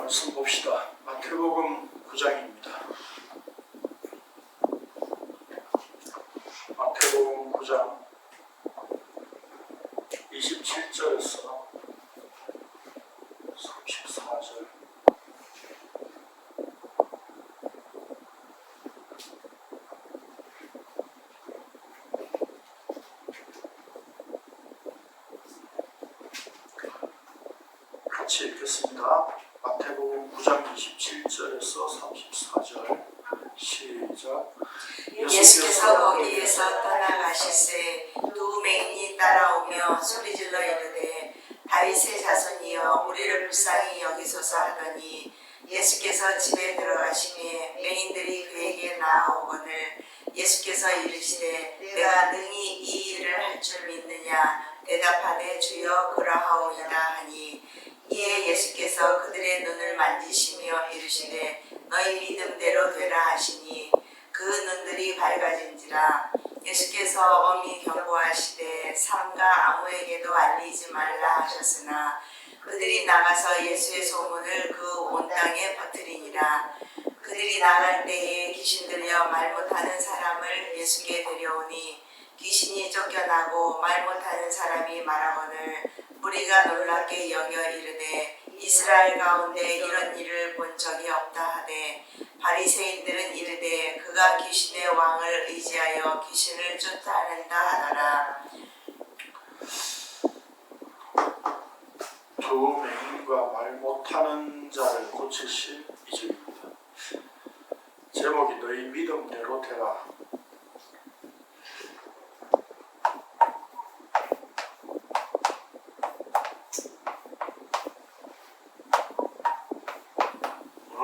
말씀 봅시다. 마태복음 9장입니다. 마태복음 9장 27절에서 34절. 같이 읽겠습니다. 마태복음 9장 27절에서 34절 시작. 예수께서 거기에서 떠나가시세 두 맹인이 따라오며 소리질러 이르되 다윗의 자손이여 우리를 불쌍히 여기소서 하더니 예수께서 집에 들어가시매 맹인들이 그에게 나아오거늘 예수께서 이르시되 내가 능히 이 일을 할 줄 믿느냐 대답하되 주여 그러하오이다 하니 이에 예수께서 그들의 눈을 만지시며 이르시되 너희 믿음대로 되라 하시니 그 눈들이 밝아진지라. 예수께서 엄히 경고하시되 삼가 아무에게도 알리지 말라 하셨으나 그들이 나가서 예수의 소문을 그 온 땅에 퍼뜨리니라. 그들이 나갈 때에 귀신 들려 말 못하는 사람을 예수께 데려오니 귀신이 쫓겨나고 말 못하는 사람이 말하거늘 무리가 놀랍게 여겨 이르되 이스라엘 가운데 이런 일을 본 적이 없다 하되 바리새인들은 이르되 그가 귀신의 왕을 의지하여 귀신을 쫓아낸다 하더라. 두 맹인과 말 못하는 자를 고치신 이절입니다. 제목이 너희 믿음대로 되라.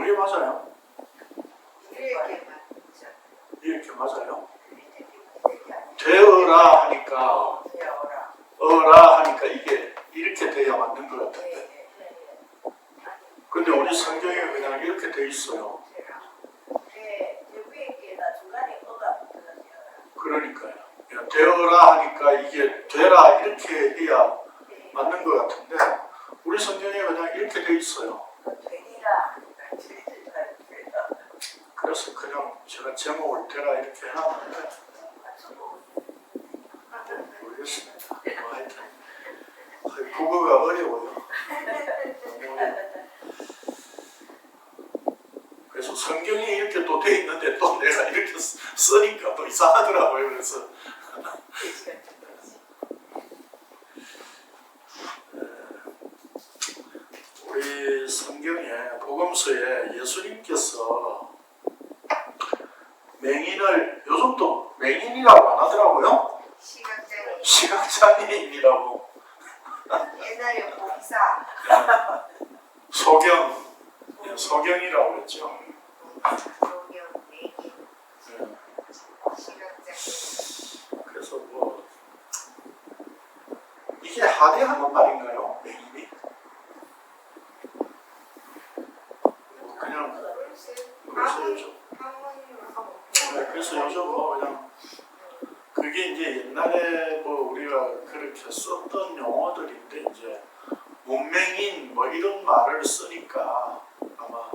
이게 맞아요? 이렇게 맞아요? 되어라 하니까 어라 하니까 이게 이렇게 돼야 맞는 것 같은데. 근데 우리 성경에 그냥 이렇게 돼 있어요. 그러니까요. 되어라 하니까 이게 되라 이렇게 해야 맞는 것 같은데 우리 성경에 그냥 이렇게 돼 있어요. 그래서 그냥 제가 제목을 되라 이렇게 해놨는데 모르겠습니다. 하여튼 국어가 어려워요. 그래서 성경이 이렇게 또 돼 있는데 또 내가 이렇게 쓰니까 또 이상하더라고요. 그래서 우리 성경에 복음서에 예수님께서 맹인을 요즘도 맹인이라고 안 하더라고요. 시각장애인이라고. 옛날에 봉사 소경이라고 했죠. 그래서 뭐 이게 하대하는 말인가요? 맹인이? 그냥 그래서 요즘 뭐 그냥 그게 이제 옛날에 뭐 우리가 그렇게 썼던 용어들인데 이제 문맹인 뭐 이런 말을 쓰니까 아마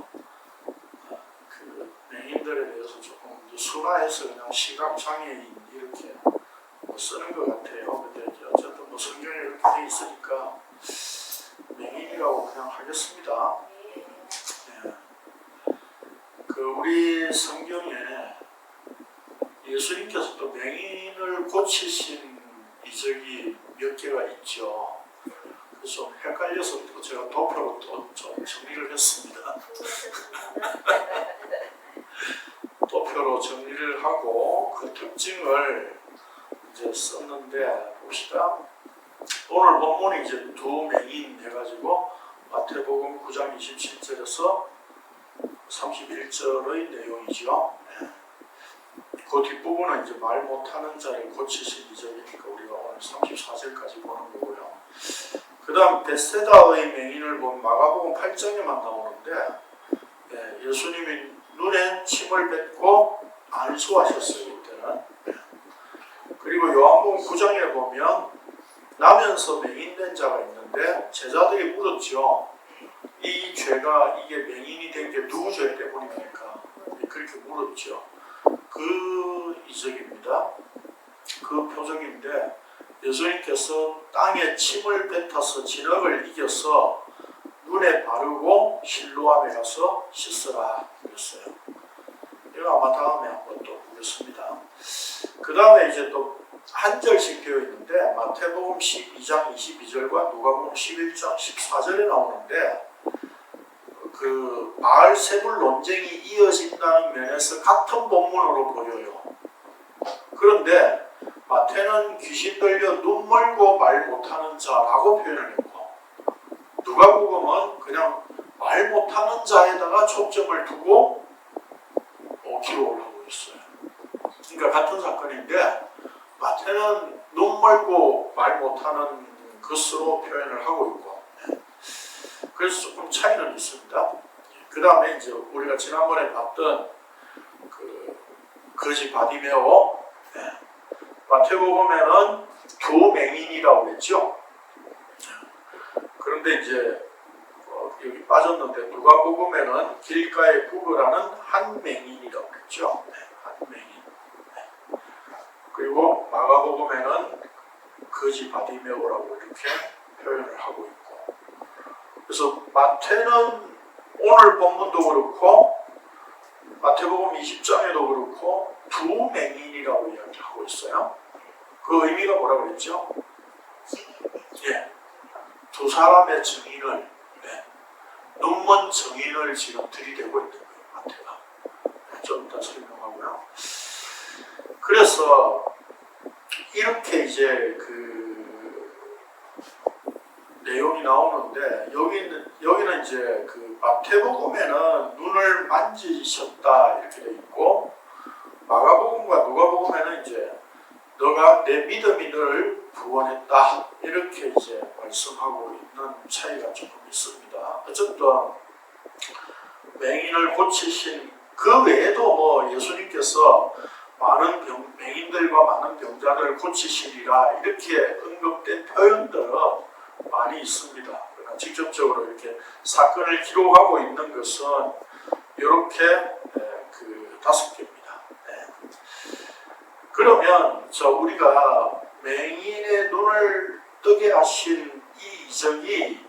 그 맹인들에 대해서 조금 순화해서 그냥 시각장애인 이렇게 뭐 쓰는 것 같아요. 근데 이제 어쨌든 뭐 성경에 이렇게 돼 있으니까 맹인이라고 그냥 하겠습니다. 네. 그 우리 성경에 예수님께서 또 맹인을 고치신 이적이 몇 개가 있죠. 그래서 좀 헷갈려서 또 제가 도표로 또 좀 정리를 했습니다. 도표로 정리를 하고 그 특징을 이제 썼는데 봅시다. 오늘 본문이 이제 두 맹인 해가지고 마태복음 9장 27절에서 31절의 내용이죠. 그 뒷부분은 이제 말 못하는 자를 고치신 이적이니까 우리가 오늘 34절까지 보는 거고요. 그 다음 벳세다의 맹인을 본 마가복음 8장에만 나오는데 예수님이 눈에 침을 뱉고 안수하셨어요. 이때는. 그리고 요한복음 9장에 보면 나면서 맹인된 자가 있는데 제자들이 물었죠. 이 죄가 이게 맹인이 된 게 누구 죄 때문입니까? 그렇게 물었죠. 그 이적입니다. 그 표적인데 예수님께서 땅에 침을 뱉어서 진흙을 이겨서 눈에 바르고 실로암에 가서 씻으라 그랬어요. 이거 아마 다음에 한번 또 보겠습니다. 그 다음에 이제 또 한 절씩 되어 있는데 마태복음 12장 22절과 누가복음 11장 14절에 나오는데 그 바알세불 논쟁이 이어진다는 면에서 같은 본문으로 보여요. 그런데 마태는 귀신 들려 눈 멀고 말 못하는 자라고 표현을 했고 누가복음은 그냥 말 못하는 자에다가 초점을 두고 기록을 하고 있어요. 그러니까 같은 사건인데 마태는 눈 멀고 말 못하는 것으로 표현을 하고 있고 그래서 조금 차이는 있습니다. 그 다음에 이제 우리가 지난번에 봤던 그 거지 바디메오 마태복음에는 두 맹인이라고 했죠. 그런데 이제 여기 빠졌는데 누가복음에는 길가에 구걸하는 한 맹인이라고 했죠. 한 맹인. 그리고 마가복음에는 거지 바디메오라고 이렇게 표현을 하고 있고. 그래서 마태는 오늘 본문도 그렇고 마태복음 20장에도 그렇고 두 맹인이라고 이야기하고 있어요. 그 의미가 뭐라고 그랬죠? 예, 두 사람의 증인을 눈먼 증인을 지금 들이대고 있는 거예요. 마태가. 좀 이따 설명하고요. 그래서 이렇게 이제 그 내용이 나오는데 여기는 이제 그 마태복음에는 눈을 만지셨다 이렇게 돼 있고 마가복음과 누가복음에는 이제 너가 내 믿음이 너를 구원했다 이렇게 이제 말씀하고 있는 차이가 조금 있습니다. 어쨌든 맹인을 고치신 그 외에도 뭐 예수님께서 많은 맹인들과 많은 병자들을 고치시리라 이렇게 언급된 표현들은 많이 있습니다. 그러나 직접적으로 이렇게 사건을 기록하고 있는 것은 이렇게 그 5개입니다. 그러면 우리가 맹인의 눈을 뜨게 하신 이 이적이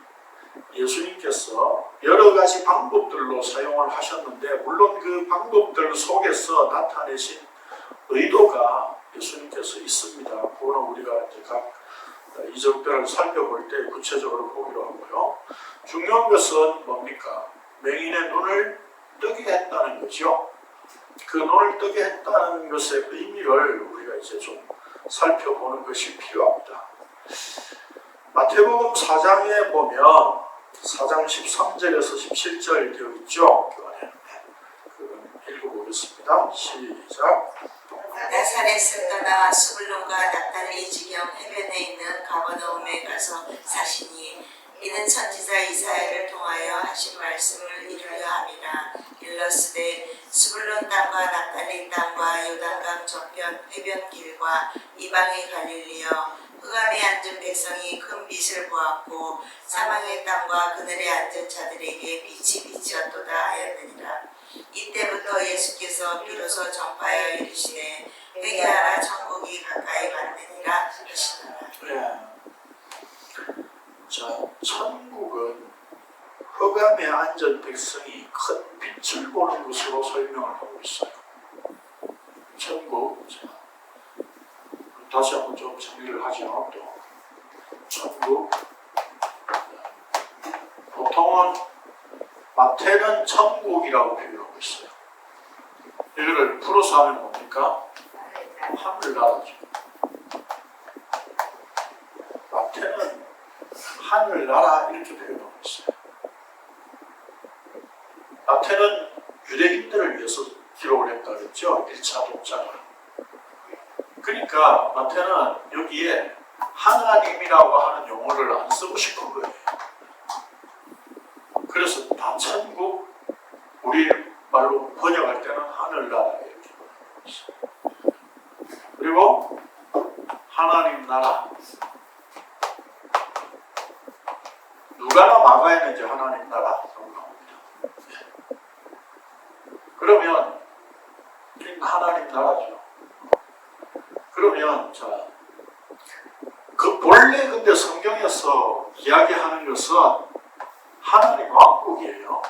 예수님께서 여러 가지 방법들로 사용을 하셨는데 물론 그 방법들 속에서 나타내신 의도가 예수님께서 있습니다. 그거는 우리가 이제 각 이적들을 살펴볼 때 구체적으로 보기로 하고요. 중요한 것은 뭡니까? 맹인의 눈을 뜨게 했다는 거죠. 그 눈을 뜨게 했다는 것의 의미를 우리가 이제 좀 살펴보는 것이 필요합니다. 마태복음 4장에 보면 4장 13절에서 17절 되어 있죠. 교환에 읽어보겠습니다. 시작. 나사렛을 떠나 스불론과 납달리 지경 해변에 있는 가버나움에 가서 사시니 이는 선지자 이사야를 통하여 하신 말씀을 이루려 함이라. 일러스되 스불론 땅과 납달리 땅과 요단강 저편 해변 길과 이방의 갈릴리여 흑암에 앉은 백성이 큰 빛을 보았고 사망의 땅과 그늘에 앉은 자들에게 빛이 비치었도다 하였느니라. 이때부터 예수께서 비로소 전파하여 이르시되 회개하라 천국이 가까이 왔느니라 하시더라. 자, 천국은 흑암에 앉은 백성이 큰 빛을 보는 것으로 설명을 하고 있어요. 천국, 다시 한번 좀 정리를 하죠. 또 천국, 보통은 마태는 천국이라고 표현하고 있어요. 이거를 풀어서 하면 뭡니까? 하늘나라죠. 마태는 하늘나라 이렇게 표현하고 있어요. 마태는 유대인들을 위해서 기록을 했다 그랬죠. 1차 독자가. 그러니까 마태는 여기에 하나님이라고 하는 용어를 안 쓰고 싶은 거예요. 그래서 다 천국, 우리 말로 번역할 때는 하늘나라 이렇게 번역하고 있어요. 그리고 하나님 나라, 누가나 마가에는 이제 하나님 나라라고 나옵니다. 그러면 하나님 나라죠. 그러면 자, 그 본래 근데 성경에서 이야기하는 것은 하나님 왕국이에요.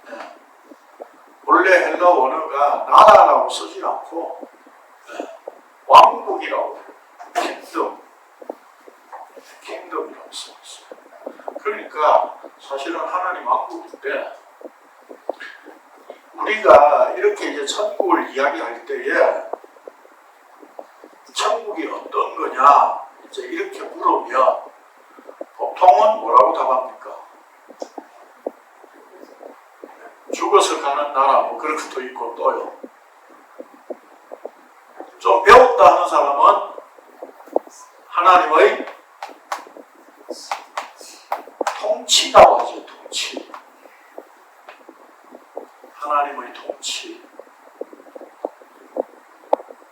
네. 원래 헬라 원어가 나라라고 쓰지 않고 왕국이라고 킹덤이라고 써 있어요. 그러니까 사실은 하나님 왕국인데 우리가 이렇게 이제 천국을 이야기할 때에 천국이 어떤 거냐 이제 이렇게 물으면 보통은 뭐라고 답합니까? 죽어서 가는 나라 뭐 그런 것도 있고 또요. 좀 배웠다 하는 사람은 하나님의 통치라고 하죠. 통치. 하나님의 통치.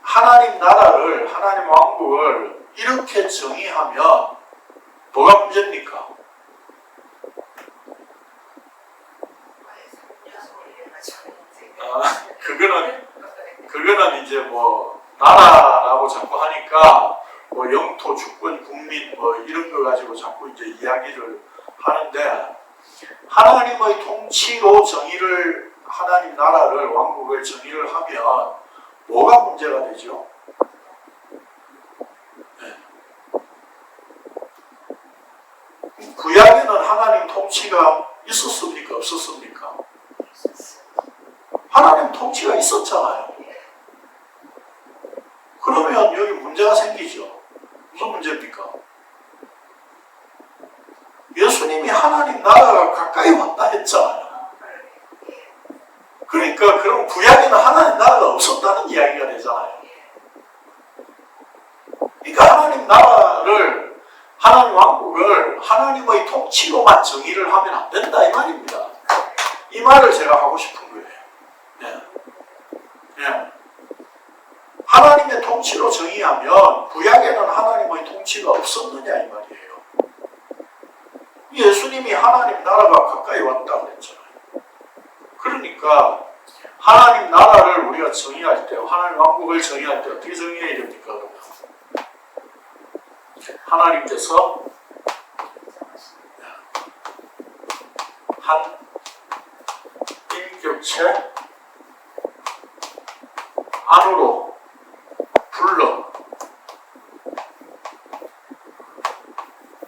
하나님 나라를, 하나님 왕국을 이렇게 정의하면 뭐가 문제입니까? 그거는 이제 뭐 나라라고 자꾸 하니까 뭐 영토, 주권, 국민 뭐 이런 거 가지고 자꾸 이제 이야기를 하는데 하나님의 통치로 정의를 하나님 나라를 왕국을 정의를 하면 뭐가 문제가 되죠? 네. 구약에는 하나님 통치가 있었습니까? 없었습니까? 하나님 통치가 있었잖아요. 그러면 여기 문제가 생기죠. 무슨 문제입니까? 예수님이 하나님 나라가 가까이 왔다 했잖아요. 그러니까 그럼 구약에는 하나님 나라가 없었다는 이야기가 되잖아요. 그러니까 하나님 나라를, 하나님 왕국을 하나님의 통치로만 정의를 하면 안 된다 이 말입니다. 이 말을 제가 하고 싶은 거예요. 네. 네. 하나님의 통치로 정의하면 구약에는 하나님의 통치가 없었느냐 이 말이에요. 예수님이 하나님 나라가 가까이 왔다고 그랬잖아요. 그러니까 하나님 나라를 우리가 정의할 때, 하나님 왕국을 정의할 때 어떻게 정의해야 됩니까? 그러면 하나님께서 한 인격체 안으로 불러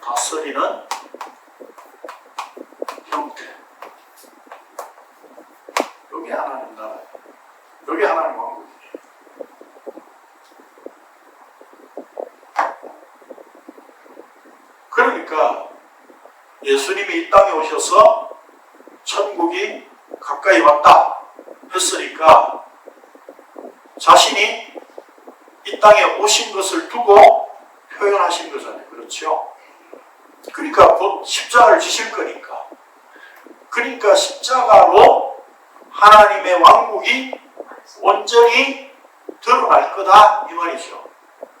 다스리는 형태. 여기 하나님 나라예요. 여기 하나님 왕국이에요. 그러니까 예수님이 이 땅에 오셔서 천국이 가까이 왔다 했으니까 자신이 이 땅에 오신 것을 두고 표현하신 거잖아요. 그렇죠? 그러니까 곧 십자가를 지실 거니까. 그러니까 십자가로 하나님의 왕국이 온전히 드러날 거다 이 말이죠.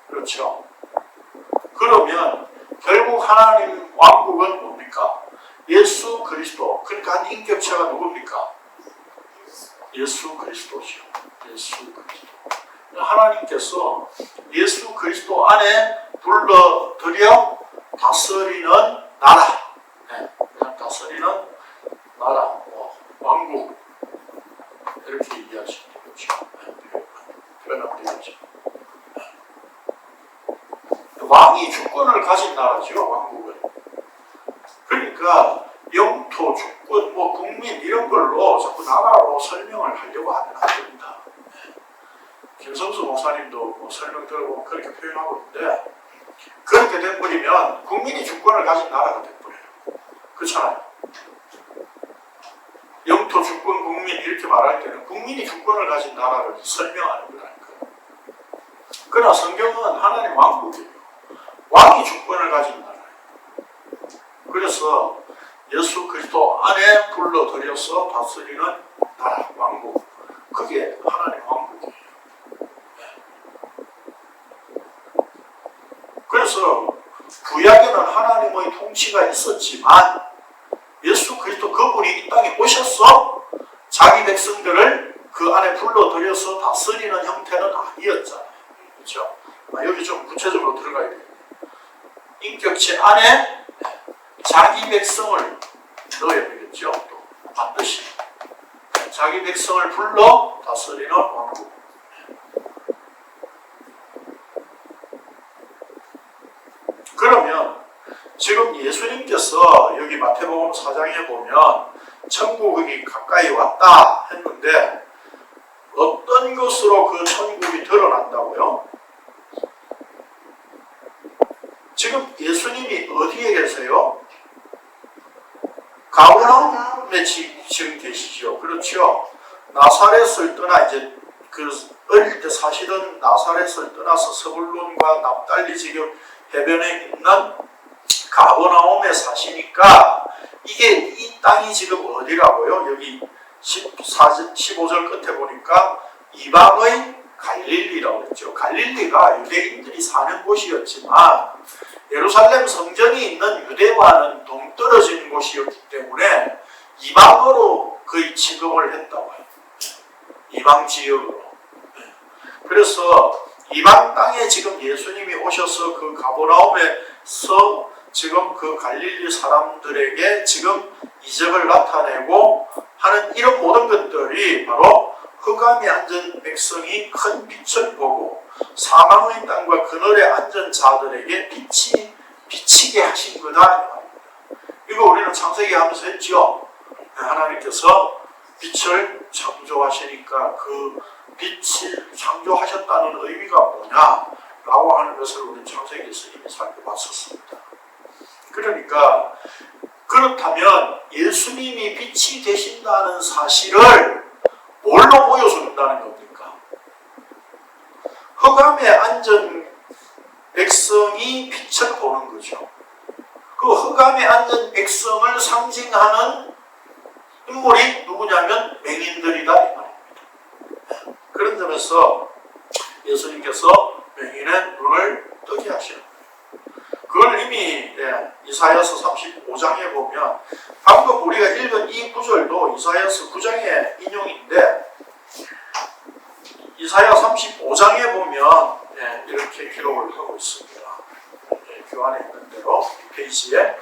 그렇죠? 그러면 결국 하나님 왕국은 뭡니까? 예수 그리스도. 그러니까 한 인격체가 누굽니까? 예수 그리스도죠. 예수 그리스도. 하나님께서 예수 그리스도 안에 불러들여 다스리는 나라. 네, 그냥 다스리는 나라, 왕국. 이렇게 얘기하시면 되겠죠. 표현하면 되겠죠. 왕이 주권을 가진 나라죠, 왕국은. 그러니까 영토, 주권, 뭐 국민 이런 걸로 자꾸 나라로 설명을 하려고 하면 안 됩니다. 김성수 목사님도 뭐 설명 들어보면 그렇게 표현하고 있는데 그렇게 돼버리면 국민이 주권을 가진 나라가 돼버려요. 그렇잖아요. 영토, 주권, 국민 이렇게 말할 때는 국민이 주권을 가진 나라를 설명하는 거라니까요. 그러나 성경은 하나님 왕국이에요. 왕이 주권을 가진 나라예요. 그래서 예수 그리스도 안에 불러들여서 다스리는 나라, 왕국. 그게 하나님 왕국이에요. 그래서 구약에는 하나님의 통치가 있었지만 예수 그리스도 그분이 이 땅에 오셔서 자기 백성들을 그 안에 불러들여서 다스리는 형태는 아니었잖아요. 그렇죠? 여기 좀 구체적으로 들어가야 돼요. 인격체 안에 자기 백성을 넣어야 되겠죠. 또 반드시 자기 백성을 불러 다스리는 왕국. 그러면 지금 예수님께서 여기 마태복음 4장에 보면 천국이 가까이 왔다 했는데 어떤 것으로 그 천국이 드러난다고요? 지금 예수님이 어디에 계세요? 가버나움에 지금 계시죠. 그렇죠. 나사렛을 떠나 이제 그 어릴 때 사시던 나사렛을 떠나서 서불론과 납달리 지금 해변에 있는 가버나움에 사시니까 이게 이 땅이 지금 어디라고요? 여기 15절 끝에 보니까 이방의 갈릴리라고 했죠. 갈릴리가 유대인들이 사는 곳이었지만 예루살렘 성전이 있는 유대와는 동떨어진 곳이었기 때문에 이방으로 거의 취급을 했다고 해요. 이방 지역으로. 그래서 이방 땅에 지금 예수님이 오셔서 그 가버나움에서 지금 그 갈릴리 사람들에게 지금 이적을 나타내고 하는 이런 모든 것들이 바로 흑암에 앉은 백성이 큰 빛을 보고 사망의 땅과 그늘에 앉은 자들에게 빛이 비치게 하신 거다. 이거 우리는 창세기 하면서 했죠. 하나님께서 빛을 창조하시니까 그 빛을 창조하셨다는 의미가 뭐냐라고 하는 것을 우리는 창세기에서 이미 살펴봤었습니다. 그러니까 그렇다면 예수님이 빛이 되신다는 사실을 뭘로 보여준다는 겁니까? 흑암에 앉은 백성이 빛을 보는 거죠. 그 흑암에 앉은 백성을 상징하는 인물이 누구냐면 맹인들이다 이 말입니다. 그런 점에서 예수님께서 맹인의 눈을 뜨게 하시는 거예요. 그걸 이미 이사야서 35장에 보면 방금 우리가 읽은 이 구절도 이사야서 9장의 인용인데 이사야 35장에 보면 이렇게 기록을 하고 있습니다. 교환에 있는 대로 이 페이지에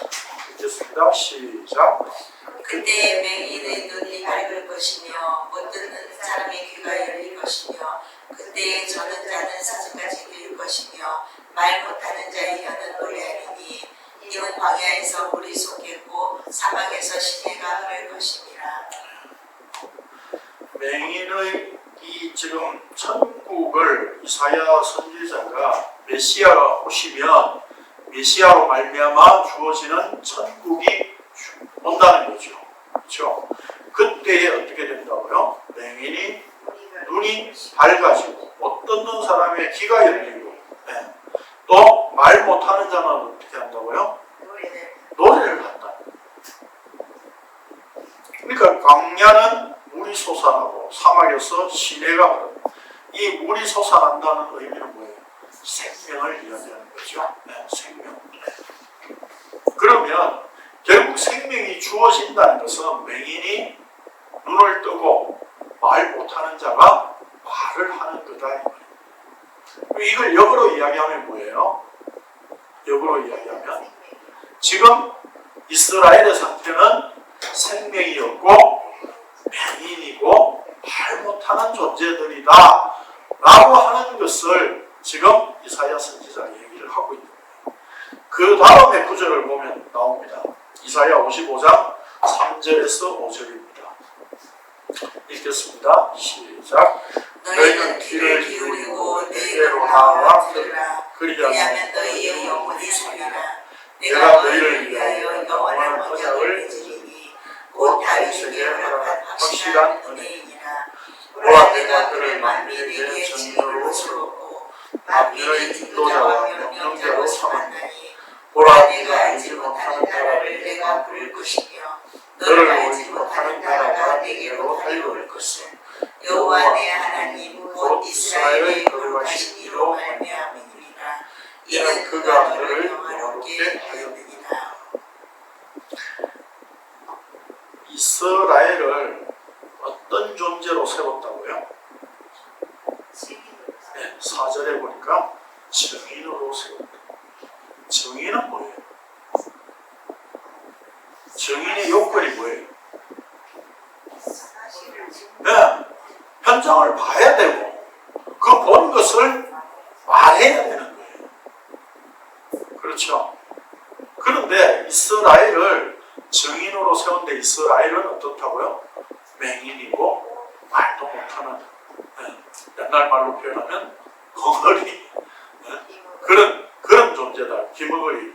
읽겠습니다. 시작. 그때 맹인의 눈이 밝을 것이며 못 듣는 사람의 귀가 열릴 것이며 그때 저는 자는 사슴같이 들릴 것이며 말 못하는 자의 혀는 노래하리니 이는 광야에서 물이 솟겠고 사막에서 시내가 흐를 것이니라. 맹인의 이 지금 천국을 이사야 선지자가 메시아가 오시면 메시아로 말미암아 주어지는 천국이 온다는 거죠. 그렇죠? 그때에 어떻게 된다고요? 맹인이 눈이 밝아지고 못 듣는 사람의 귀가 열리고 또 말 못하는 자는 어떻게 한다고요? 노래를 한다. 그러니까 광야는 물이 솟아나고 사막에서 시내가 흐른다. 이 물이 솟아난다는 의미는 뭐예요? 생명을 이야기하는 거죠. 생명. 그러면 결국 생명이 주어진다는 것은 맹인이 눈을 뜨고 말 못하는 자가 말을 하는 거다. 이걸 역으로 이야기하면 뭐예요? 역으로 이야기하면 지금 이스라엘의 상태는 생명이었고 맹인이고 말 못하는 존재들이다 라고 하는 것을 지금 이사야 선지자가 얘기를 하고 있는 거예요. 그 다음에 구절을 보면 나옵니다. 이사야 55장 3절에서 5절입니다. 읽겠습니다. 시작. 너희는 귀를 기울이고 내게로 나와 들으라. 그리하면 너희의 영혼이 살리라. 내가 너희를 위하여 영원한 언약을 맺으리니 곧 다윗에게 허락한 확실한 은혜이니라. 보라 내가 그를 만민에게 증거로 세웠고 만민의 인도자와 명령자로 삼았나니 보라 내가 알지 못하는 나라를 내가 부를 것이며 너를 알지 못하는 나라가 내게로 달려올 것을 여호와 내 하나님 곧 이스라엘의 거룩하신 이로 말미암으리라. 이는 그가 너를 영화롭게 이스라엘을 어떤 존재로 세웠다고요? 네, 4절에 보니까 증인으로 세웠다. 증인은 뭐예요? 증인의 요건이 뭐예요? 네, 현장을 봐야 되고 그 본 것을 말해야 되는 거예요. 그렇죠? 그런데 이스라엘을 증인으로 세운데 이스라엘은 어떻다고요? 맹인이고 말도 못하는, 옛날 말로 표현하면 벙어리, 그런 존재다. 기머거리,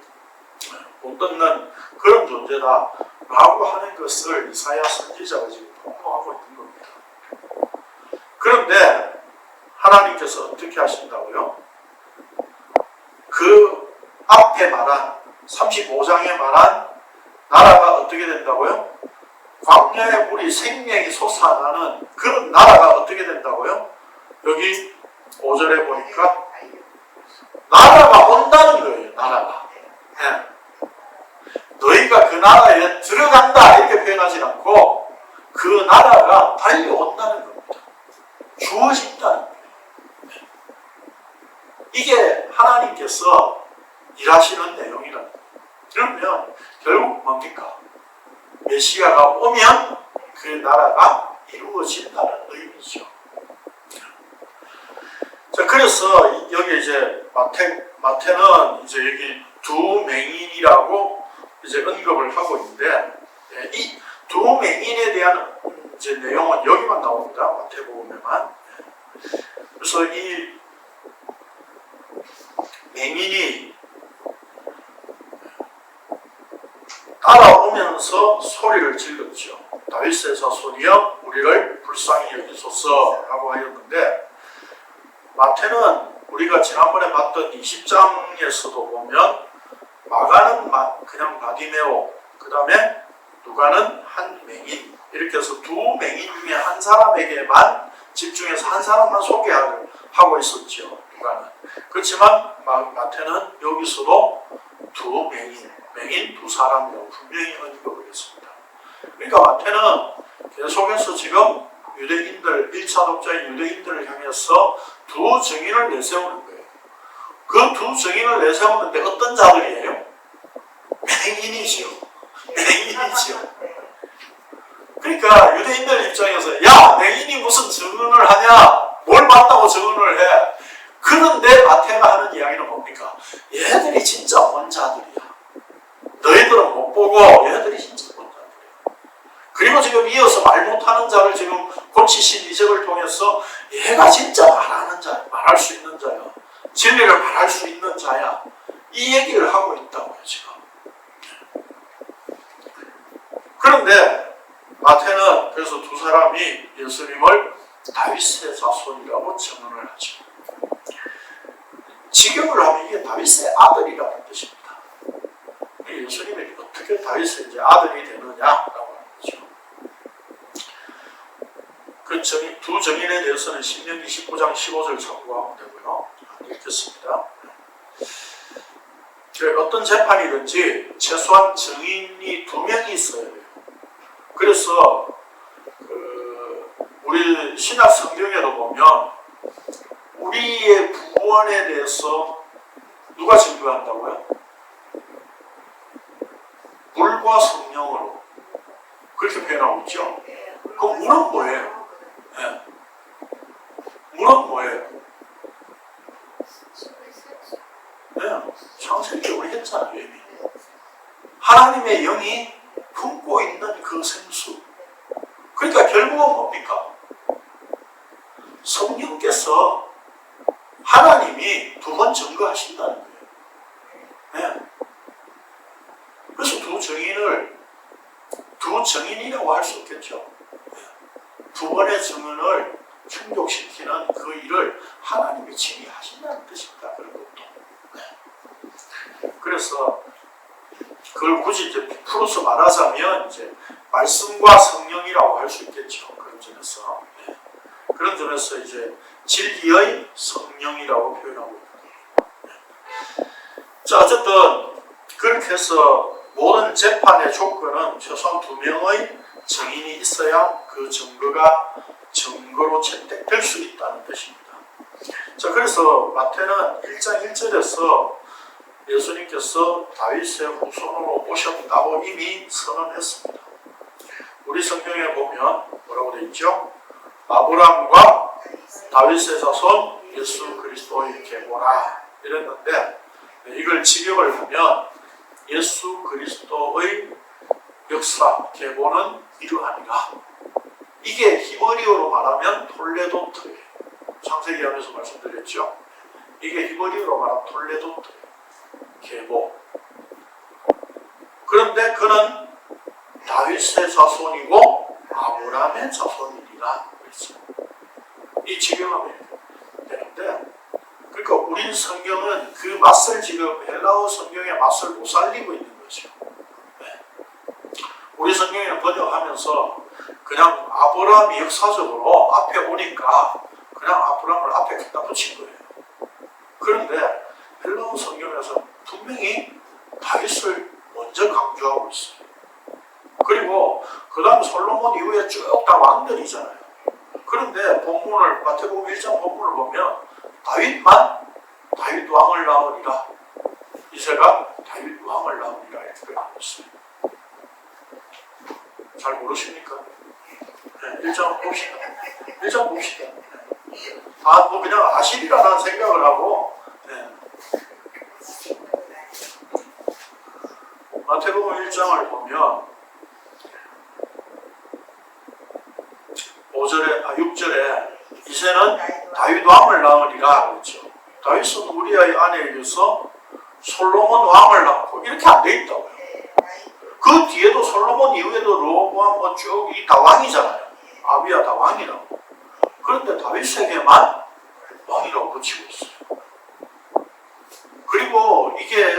못 듣는 그런 존재다 라고 하는 것을 이사야 선지자가 지금 폭로하고 있는 겁니다. 그런데 하나님께서 어떻게 하신다고요? 그 앞에 말한 35장에 말한 나라가 어떻게 된다고요? 광야의 물이 생명이 솟아나는 그런 나라가 어떻게 된다고요? 여기 5절에 보니까 나라가 온다는 거예요. 나라가. 네. 너희가 그 나라에 들어간다 이렇게 표현하지 않고 그 나라가 달려온다는 겁니다. 주어진다는 거예요. 이게 하나님께서 일하시는 내용이라는 거예요. 그러면 결국 뭡니까? 메시아가 오면 그 나라가 이루어진다는 의미죠. 자, 그래서 여기 이제 마태는 이제 여기 두 맹인이라고 이제 언급을 하고 있는데, 이 두 맹인에 대한 이제 내용은 여기만 나옵니다. 마태복음에만. 그래서 이 맹인이 따라오면서 소리를 질렀죠. 다윗의 자손이여 우리를 불쌍히 여기소서 라고 하였는데, 마태는 우리가 지난번에 봤던 20장에서도 보면 마가는 그냥 바디메오, 그 다음에 누가는 한 맹인, 이렇게 해서 두 맹인 중에 한 사람에게만 집중해서 한 사람만 소개를 하고 있었죠. 누가는. 그렇지만 마태는 여기서도 두 맹인 두 사람이라고 분명히 언급을 했습니다. 그러니까 마태는 계속해서 지금 유대인들, 1차 독자인 유대인들을 향해서 두 증인을 내세우는 거예요. 그 두 증인을 내세우는데 어떤 자들이에요? 맹인이지요. 그러니까 유대인들 입장에서 야, 맹인이 무슨 증언을 하냐? 뭘 봤다고 증언을 해? 그런데 마태가 하는 이야기는 뭡니까? 얘들이 진짜 원자들이야. 너희들은 못 보고 얘들이 진짜 원자들이야. 그리고 지금 이어서 말 못하는 자를 지금 고치신 이적을 통해서 얘가 진짜 말하는 자야. 말할 수 있는 자야. 진리를 말할 수 있는 자야. 이 얘기를 하고 있다고요, 지금. 그런데 마태는 그래서 두 사람이 예수님을 다윗의 자손이라고 증언을 하죠. 직역을 하면 이게 다윗의 아들이라는 뜻입니다. 예수님이 어떻게 다윗의 이제 아들이 되느냐라고 하는 거죠. 그 두 증인에 대해서는 신명기 19장 15절 참고하면 되고요. 읽겠습니다. 어떤 재판이든지 최소한 증인이 2명이 있어야 돼요. 그래서 우리 신약 성경에도 보면 우리의 구원에 대해서 누가 증거한다고요? 물과 성령으로 그렇게 표현하고 있죠. 그럼 물은 뭐예요? 네. 물은 뭐예요? 네. 창세기 우리 했잖아요, 이미. 하나님의 영이 품고 있는 그 생수. 그러니까 결국은 뭡니까? 성령께서 하나님이 두 번 증거하신다는 거예요. 네. 그래서 두 증인이라고 할 수 없겠죠. 두 번의 증언을 충족시키는 그 일을 하나님이 친히 하신다는 뜻입니다. 그런 것도. 네. 그래서 그걸 굳이 이제 풀어서 말하자면 이제 말씀과 성령이라고 할 수 있겠죠. 그런 점에서. 네. 그런 점에서 이제 진리의 성령이라고 표현하고 있습니다. 네. 자, 어쨌든 그렇게 해서 모든 재판의 조건은 최소한 2명의 증인이 있어야 그 증거가 증거로 채택될 수 있다는 뜻입니다. 자, 그래서 마태는 1장 1절에서 예수님께서 다윗의 후손으로 오셨다고 이미 선언했습니다. 우리 성경에 보면 뭐라고 되어 있죠? 아브라함과 다윗의 자손 예수 그리스도의 계보라 이랬는데, 이걸 직역을 하면 예수 그리스도의 역사 계보는 이러하니라. 이게 히브리어로 말하면 톨레도트예요. 창세기하면서 말씀드렸죠. 이게 히브리어로 말하면 톨레도트예요. 계보. 그런데 그는 다윗의 자손이고 아브라함의 자손이니라 그랬어요. 이 직역하면 되는데, 그러니까 우리 성경은 그 맛을 지금 헬라어 성경의 맛을 못 살리고 있는 거죠. 네. 우리 성경에는 번역하면서 그냥 아브라함이 역사적으로 앞에 오니까 그냥 아브라함을 앞에 갖다 붙인 거예요. 그런데 헬라어 성경에서 분명히 다윗을 먼저 강조하고 있어요. 그리고 그 다음 솔로몬 이후에 쭉 다 왕들이잖아요. 그런데 본문을, 마태복음 1장 본문을 보면 다윗만 다윗 왕을 낳으리라, 이새가 다윗 왕을 낳으리라 이렇게 나오고 있어요. 잘 모르십니까? 네, 1장 봅시다. 1장 봅시다. 뭐 그냥 아시리라는 생각을 하고, 네. 마태복음 1장을 보면 6절에 이새는 다윗 왕을 낳으리라 그랬죠. 다윗은 우리아의 아내에 이어서 솔로몬 왕을 낳고 이렇게 안 돼 있다고요. 그 뒤에도 솔로몬 이후에도 로보암 뭐 쭉 이 다 왕이잖아요. 아비야 다 왕이라고. 그런데 다윗에게만 왕이라고 붙이고 있어요. 그리고 이게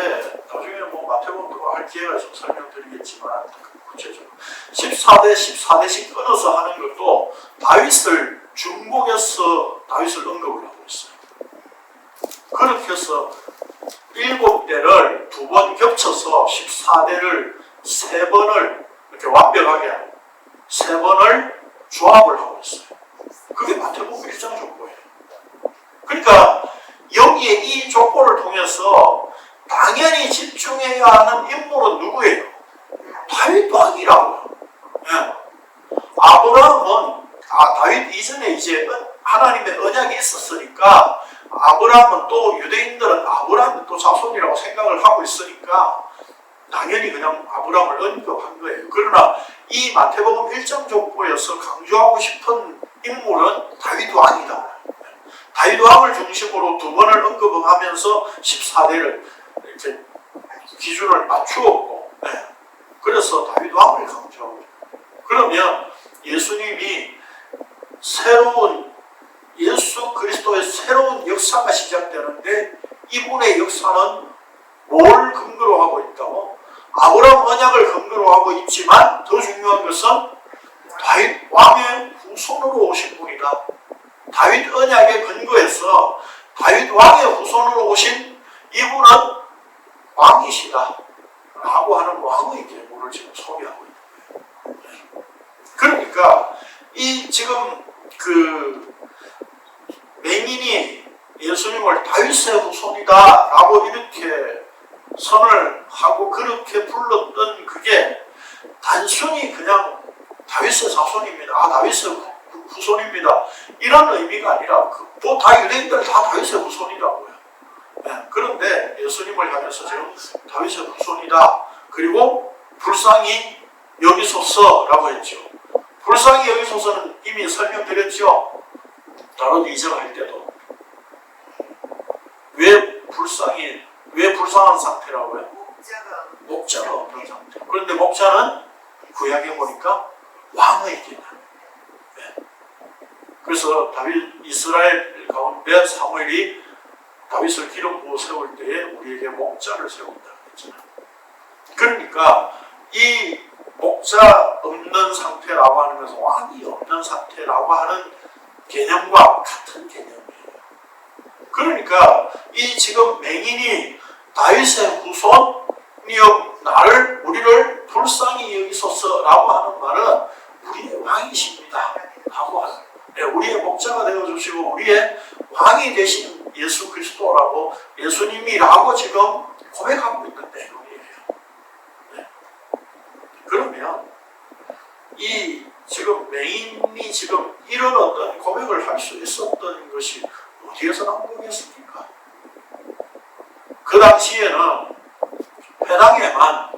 나중에 뭐 마태복음 할 기회가 있으면 설명드리겠지만 구체적으로 14대씩 끊어서 하는 것도 다윗을 중복해서 다윗을 언급을 하고 있어요. 그렇게 해서 7대를 2번 겹쳐서 14대를 3번을 이렇게 완벽하게 3번을 조합을 하고 있어요. 그게 마태복음 1장 족보예요. 그러니까 여기에 이 족보를 통해서 당연히 집중해야 하는 인물은 누구예요? 다윗 왕이라고요. 네. 아브라함은 다윗 이전에 이제 하나님의 언약이 있었으니까, 아브라함은 또 유대인들은 아브라함은 또 자손이라고 생각을 하고 있으니까 당연히 그냥 아브라함을 언급한 거예요. 그러나 이 마태복음 1장 족보에서 강조하고 싶은 인물은 다윗 왕이다. 다윗 왕을 중심으로 2번을 언급하면서 14대를 이렇게 기준을 맞추었고, 네. 그래서 다윗 왕을 강조하고 있어요. 그러면 예수님이 예수 그리스도의 새로운 역사가 시작되는데, 이분의 역사는 뭘 근거로 하고 있다고? 아브라함 언약을 근거로 하고 있지만 더 중요한 것은 다윗 왕의 후손으로 오신 분이다. 다윗 언약에 근거해서 다윗 왕의 후손으로 오신 이분은 왕이시다 라고 하는 왕의 계보를 지금 소개하고 있는 거예요. 그러니까 이 지금 그 맹인이 예수님을 다윗의 후손이다 라고 이렇게 선을 하고 그렇게 불렀던 그게 단순히 그냥 다윗의 자손입니다, 다윗의 후손입니다 이런 의미가 아니라 뭐 다 유대인들 다 다윗의 후손이라고요. 네. 그런데 예수님을 향해서 지금 다윗의 후손이다, 그리고 불쌍히 여기소서라고 했죠. 불쌍히 여기소서는 이미 설명드렸죠. 다른 2절 할 때도 왜 불쌍한 상태라고요? 목자가 없는 상태. 그런데 목자는 구약에 보니까 왕의 계나. 네. 그래서 이스라엘 가운데 사무엘이 다윗을 기름 부어 세울 때에 우리에게 목자를 세운다 했잖아요. 그러니까 이 목자 없는 상태라고 하는 것은 왕이 없는 상태라고 하는 개념과 같은 개념이에요. 그러니까 이 지금 맹인이 다윗의 후손이 우리를 불쌍히 여기소서라고 하는 말은 우리의 왕이십니다 라고 하는, 우리의 목자가 되어주시고 우리의 왕이 되신 예수 그리스도라고, 예수님이라고 지금 고백하고 있는 내용이에요. 네. 그러면 이 지금 맹인이 지금 이런 어떤 고백을 할 수 있었던 것이 어디에서 나온 거겠습니까? 그 당시에는 회당에만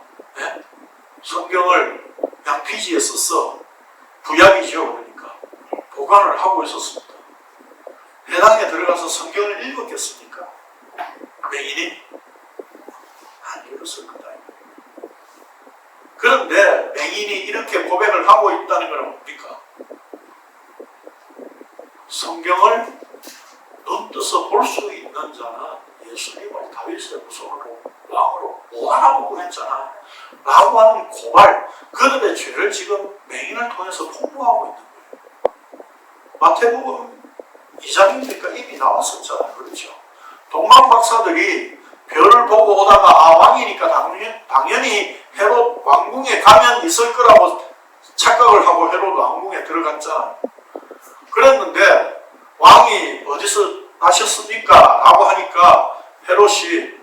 성경을 양피지에 써서, 구약이죠. 그러니까 보관을 하고 있었습니다. 회당에 들어가서 성경을 읽었겠습니까? 맹인이? 안 읽었을 거다. 그런데 맹인이 이렇게 고백을 하고 있다는 건 뭡니까? 성경을 눈뜨서 볼 수 있는 자는 예수님을 다윗의 후손으로 왕으로 못 알아보고 있잖아 라고 하는 고발, 그들의 죄를 지금 맹인을 통해서 폭로하고 있는 거예요. 마태복음 2장이니까 이미 나왔었잖아요. 그렇죠? 동방 박사들이 별을 보고 오다가 왕이니까 당연히 헤롯 왕궁에 가면 있을 거라고 착각을 하고 헤롯 왕궁에 들어갔잖아요. 그랬는데 왕이 어디서 나셨습니까? 라고 하니까 헤롯이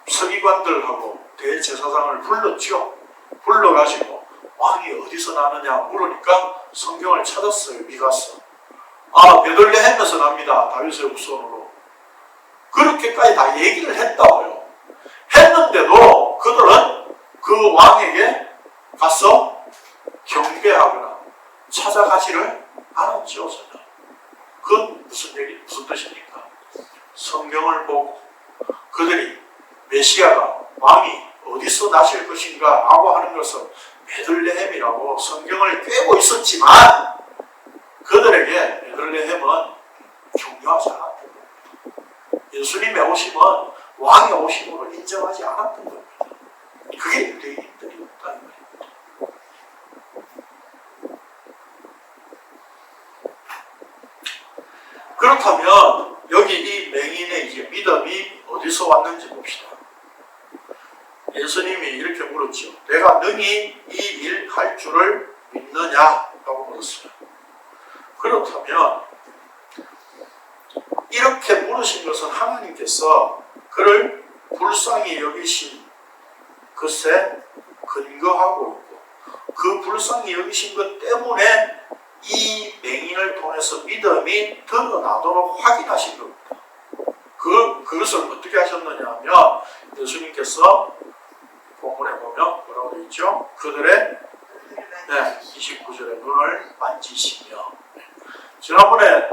서기관들하고 대제사장을 불렀죠. 불러가지고 왕이 어디서 나느냐 물으니까 성경을 찾았어요. 미가서. 베들레헴에서 납니다. 다윗의 후손으로. 그렇게까지 다 얘기를 했다고요. 했는데도 그들은 그 왕에게 가서 경배하거나 찾아가지를 않았죠. 전혀. 그건 무슨 뜻입니까? 성경을 보고 그들이 메시아가, 왕이 어디서 나실 것인가 라고 하는 것을 베들레헴이라고 성경을 꿰고 있었지만 그들에게 베들레헴은 중요하지 않았던 겁니다. 예수님의 오심은 왕의 오심으로 인정하지 않았던 겁니다. 그게 유대인들이었다는 말입니다. 그렇다면 여기 이 맹인의 이제 믿음이 어디서 왔는지 봅시다. 예수님이 이렇게 물었죠. 내가 능히 이 일 할 줄을 믿느냐? 라고 물었어요. 그렇다면 이렇게 물으신 것은 하나님께서 그를 불쌍히 여기신 것에 근거하고 있고, 그 불쌍히 여기신 것 때문에 이 맹인을 통해서 믿음이 드러나도록 확인하신 겁니다. 그것을 어떻게 하셨느냐 하면 예수님께서 본문에 보면 뭐라고 되어 있죠? 그들의 29절에 눈을 만지시며, 지난번에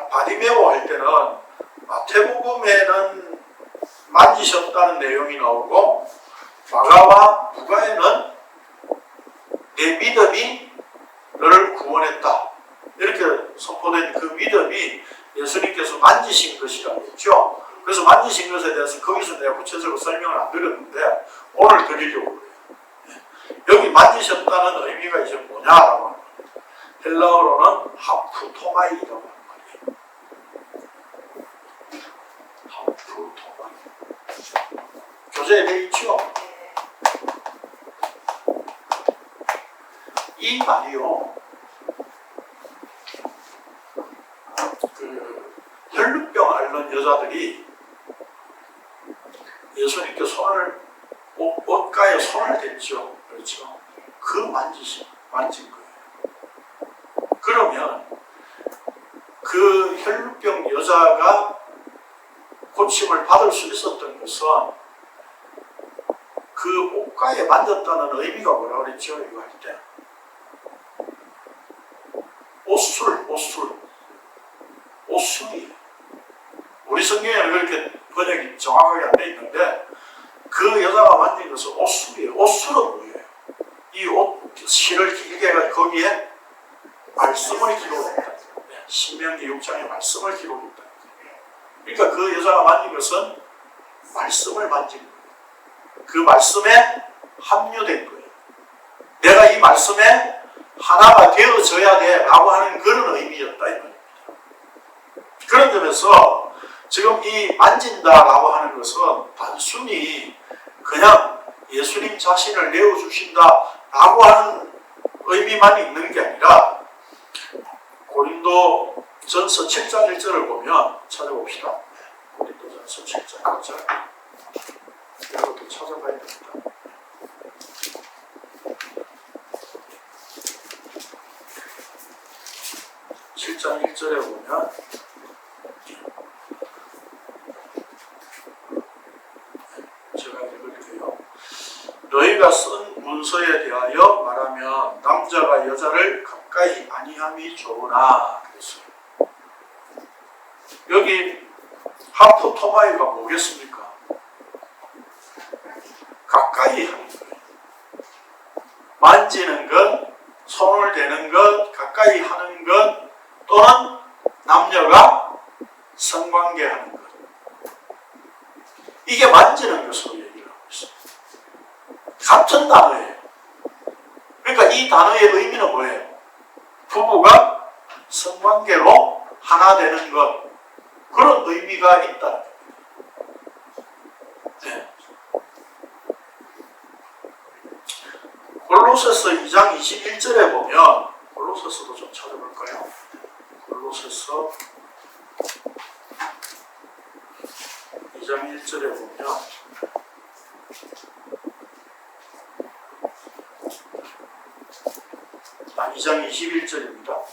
바디메오 할 때는 마태복음에는 만지셨다는 내용이 나오고 마가와 누가에는 내 믿음이 너를 구원했다 이렇게 선포된 그 믿음이 예수님께서 만지신 것이라고 했죠. 그래서 만지신 것에 대해서 거기서 내가 구체적으로 설명을 안 드렸는데 오늘 드리려고 그래요. 여기 만지셨다는 의미가 이제 뭐냐라고 하는 거예요. 헬라어로는 하프토마이라고 하는 말이에요. 하프토마이. 교재에 되어 있죠? 이 말이요. 혈루병 앓는 여자들이 예수님께 옷가에 손을 댔죠. 그렇죠? 그 만진 거예요. 그러면 그 혈루병 여자가 고침을 받을 수 있었던 것은 그 옷가에 만졌다는 의미가 뭐라고 그랬죠? 이거 할 때. 옷술이에요. 우리 성경에는 그렇게 번역이 정확하게 안 돼 있는데 그 여자가 만진 것은 옷술이에요. 옷술은 뭐예요? 이 옷 실을 길게 해가지고 거기에 말씀을 기록했다. 신명기 6장에 말씀을 기록했다. 그러니까 그 여자가 만진 것은 말씀을 만진 거예요. 그 말씀에 합류된 거예요. 내가 이 말씀에 하나가 되어져야 돼 라고 하는 그런 의미였다 이 말입니다. 그런 점에서 지금 이 만진다라고 하는 것은 단순히 그냥 예수님 자신을 내어주신다라고 하는 의미만 있는 게 아니라 고린도전서 7장 1절을 보면 찾아봅시다. 고린도전서 7장 1절 이것도 찾아봐야 됩니다. 장 1절에 보면 제가 읽을게요. 너희가 쓴 문서에 대하여 말하면 남자가 여자를 가까이 아니함이 좋으나 그랬어요. 여기 하프 토마이가 뭐겠습니까? 가까이 하는 거예요. 만지는 것, 손을 대는 것, 가까이 하는 것, 또는 남녀가 성관계하는 것. 이게 만지는 것으로 얘기를 하고 있어요. 같은 단어예요. 그러니까 이 단어의 의미는 뭐예요? 부부가 성관계로 하나 되는 것. 그런 의미가 있다. 네. 골로새서 2장 21절에 보면 골로새서도 좀 찾아볼까요? 골로새서 2장 1절에 보면 아, 2장 21절입니다.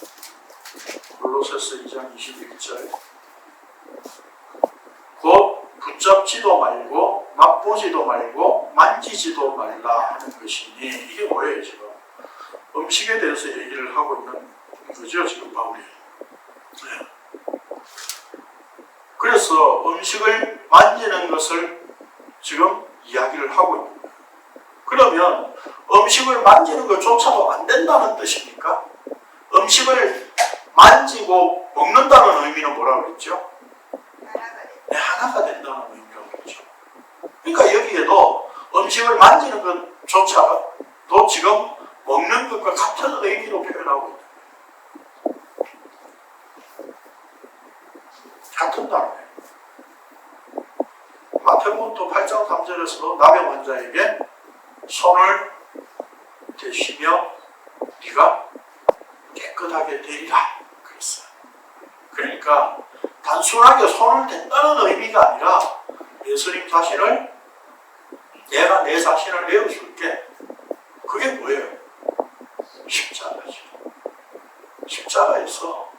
골로새서 2장 21절 곧 붙잡지도 말고 맛보지도 말고 만지지도 말라 하는 것이니 이게 뭐예요 지금? 음식에 대해서 얘기를 하고 있는 거죠 지금 바울이. 네. 그래서 음식을 만지는 것을 지금 이야기를 하고 있는 거예요. 그러면 음식을 만지는 것조차도 안 된다는 뜻입니까? 음식을 만지고 먹는다는 의미는 뭐라고 그랬죠? 네, 하나가 된다는 의미라고 그랬죠. 그러니까 여기에도 음식을 만지는 것조차도 지금 먹는 것과 같은 의미로 표현하고 있는 거예요. 같은 단어예요. 마태복음 8장 3절에서도 나병 환자에게 손을 대시며 네가 깨끗하게 되리라 그랬어요. 그러니까 단순하게 손을 댄다는 의미가 아니라 예수님 자신을 내가 내 자신을 내어줄게. 그게 뭐예요? 십자가죠. 십자가에서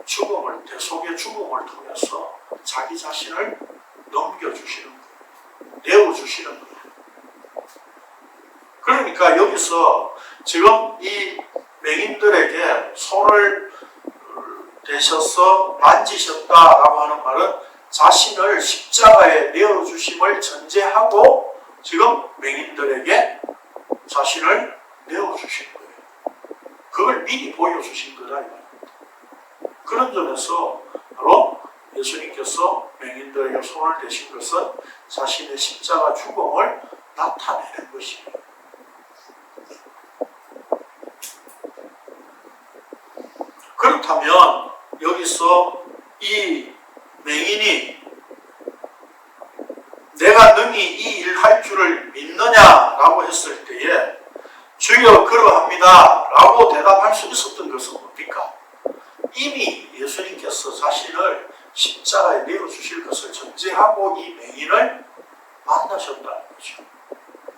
죽음을 대속의 죽음을 통해서 자기 자신을 넘겨주시는 거예요. 내어주시는 거예요. 그러니까 여기서 지금 이 맹인들에게 손을 대셔서 만지셨다라고 하는 말은 자신을 십자가에 내어주심을 전제하고 지금 맹인들에게 자신을 내어주신 거예요. 그걸 미리 보여주신 거다. 그런 점에서 바로 예수님께서 맹인들에게 손을 대신 것은 자신의 십자가 죽음을 나타내는 것이에요. 그렇다면 여기서 이 맹인이 내가 능히 이 일 할 줄을 믿느냐라고 했을 때에 주여 그러합니다 라고 대답할 수 있었던 것은 뭡니까? 이미 예수님께서 자신을 십자가에 내어주실 것을 전제하고 이 맹인을 만나셨다는 거죠.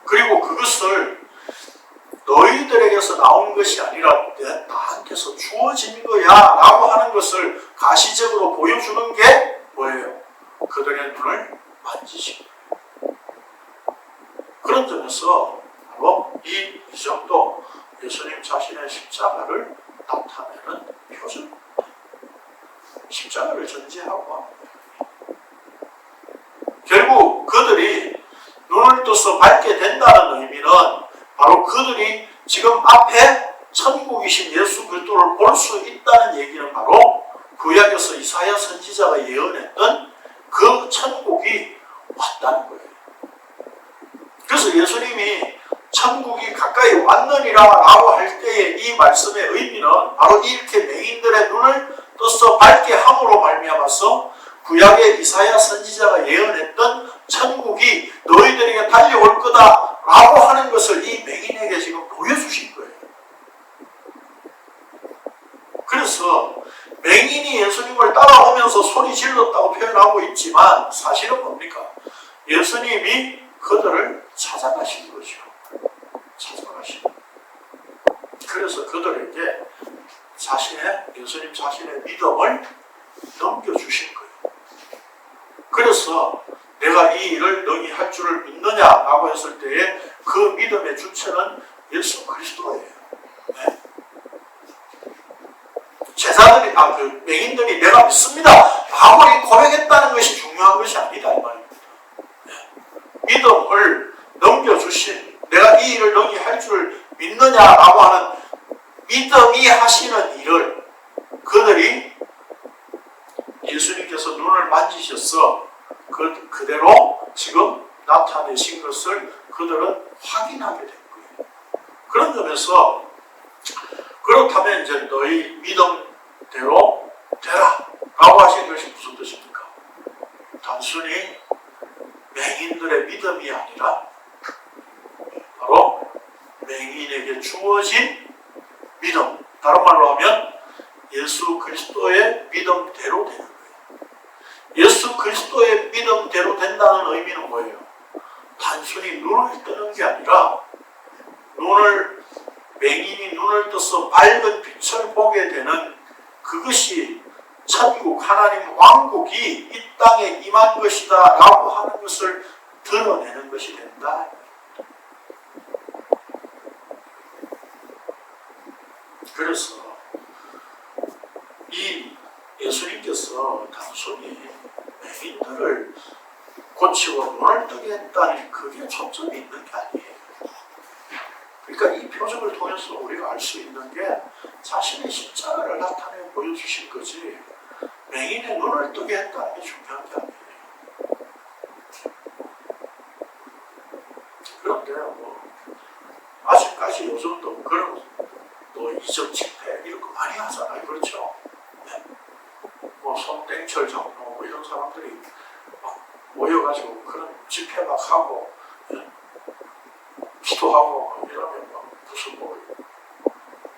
그리고 그것을 너희들에게서 나온 것이 아니라 나한테서 주어진 거야 라고 하는 것을 가시적으로 보여주는 게 뭐예요? 그들의 눈을 만지신 거예요. 그런 점에서 바로 이 이적도 예수님 자신의 십자가를 나타내는 표준, 십자가를 전제하고 하는 거예요. 결국 그들이 눈을 떠서 밝게 된다는 의미는 바로 그들이 지금 앞에 천국이신 예수 그리스도를 볼 수 있다는 얘기는 바로 구약에서 이사야 선지자가 예언했던 그 천국이 왔다는 거예요. 그래서 예수님이 천국이 가까이 왔느니라 라고 할 때의 이 말씀의 의미는 바로 이렇게 맹인들의 눈을 떠서 밝게 함으로 말미암아서 구약의 이사야 선지자가 예언했던 천국이 너희들에게 달려올 거다라고 하는 것을 이 맹인에게 지금 보여주신 거예요. 그래서 맹인이 예수님을 따라오면서 소리 질렀다고 표현하고 있지만 사실은 뭡니까? 예수님이 그들을 찾아가신 거죠. 찾아가신. 그래서 그들에게 예수님 자신의 믿음을 넘겨주신 거예요. 그래서 내가 이 일을 너희 할 줄을 믿느냐라고 했을 때에 그 믿음의 주체는 예수 그리스도예요. 네. 제자들이, 그 맹인들이 내가 믿습니다 라고 고백했다는 것이 중요한 것이 아니다 이 말입니다. 네. 믿음을 넘겨주신, 내가 이 일을 너희 할 줄을 믿느냐라고 하는 믿음이 하시는 일을 그들이 예수님께서 눈을 만지셔서 그대로 지금 나타내신 것을 그들은 확인하게 된 거예요. 그런 점에서 그렇다면 이제 너희 믿음대로 되라 라고 하신 것이 무슨 뜻입니까? 단순히 맹인들의 믿음이 아니라 바로 맹인에게 주어진 믿음, 다른 말로 하면 예수 그리스도의 믿음대로 되는 거예요. 예수 그리스도의 믿음대로 된다는 의미는 뭐예요? 단순히 눈을 뜨는 게 아니라 맹인이 눈을 떠서 밝은 빛을 보게 되는 그것이 천국 하나님 왕국이 이 땅에 임한 것이다 라고 하는 것을 드러내는 것이 된다. 그래서 이 예수님께서 단순히 맹인들을 고치고 눈을 뜨게 했다는 그게 초점이 있는 게 아니에요. 그러니까 이 표적을 통해서 우리가 알 수 있는 게 자신의 십자가를 나타내 보여주신 거지 맹인의 눈을 뜨게 했다는 게 중요한 게 아니에요. 그런데 아직까지 요즘도 그런 이적 집회 이런 거 많이 하잖아요. 그렇죠? 네. 손땡철 장로 이런 사람들이 막 모여가지고 그런 집회 막 하고 기도하고 이러면 막 무슨